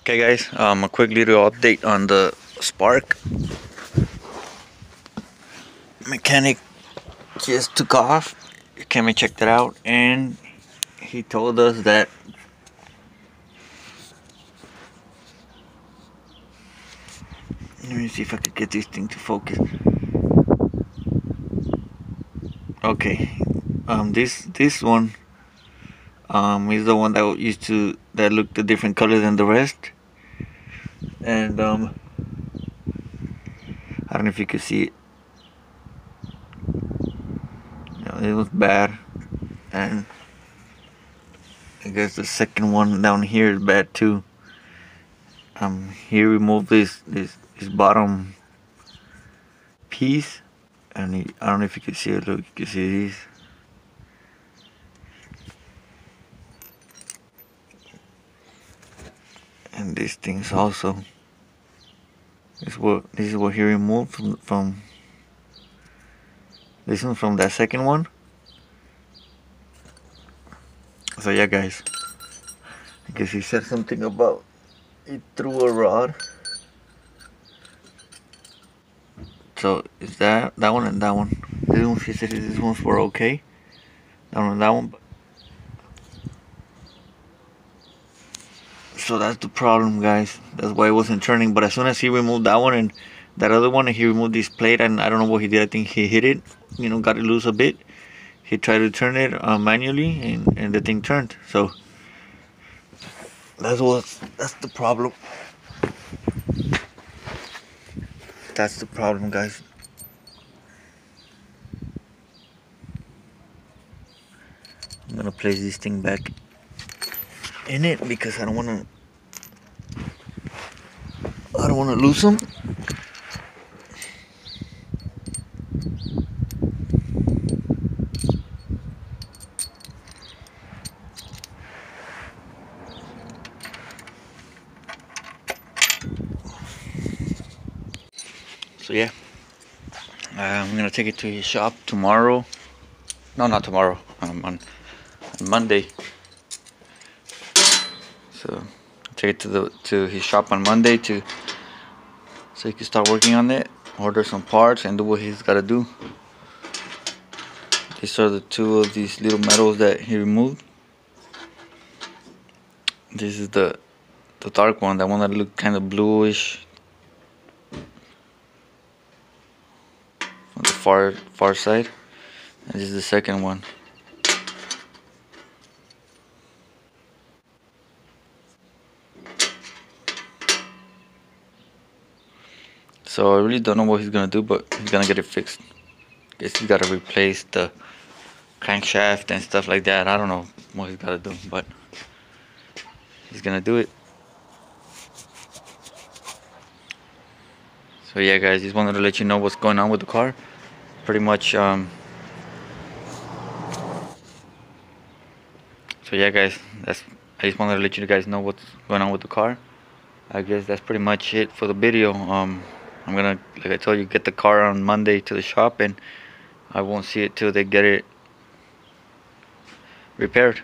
Okay guys, a quick little update on the spark. Mechanic just took off, came and checked it out, and he told us that let me see if I could get this thing to focus. Okay, this one is the one that looked a different color than the rest, and I don't know if you could see it. It was bad, and I guess the second one down here is bad too. He removed this bottom piece, and I don't know if you can see it. Look, you can see these. And these things also. This is what he removed from this one from that second one. So yeah guys, I guess he said something about he threw a rod. So is that one and that one. This one, he said these ones were okay. That one and that one. So that's the problem guys. That's why it wasn't turning. But as soon as he removed that one and that other one, and he removed this plate, and I don't know what he did. I think he hit it, got it loose a bit. He tried to turn it manually, and the thing turned. So that's the problem. That's the problem, guys. I'm gonna place this thing back in it because I don't wanna lose them. So yeah, I'm gonna take it to his shop tomorrow. No, not tomorrow. On Monday. So take it to his shop on Monday so he can start working on it, order some parts, and do what he's gotta do. These are the two of these little metals that he removed. This is the dark one, that one that looked kind of bluish on the far side, and this is the second one. So I really don't know what he's gonna do, but he's gonna get it fixed. Guess he's gotta replace the crankshaft and stuff like that. I don't know what he's gotta do, but he's gonna do it. So yeah guys, just wanted to let you know what's going on with the car. Pretty much so yeah guys, I just wanted to let you guys know what's going on with the car. I guess that's pretty much it for the video. I'm gonna, like I told you, get the car on Monday to the shop, and I won't see it till they get it repaired.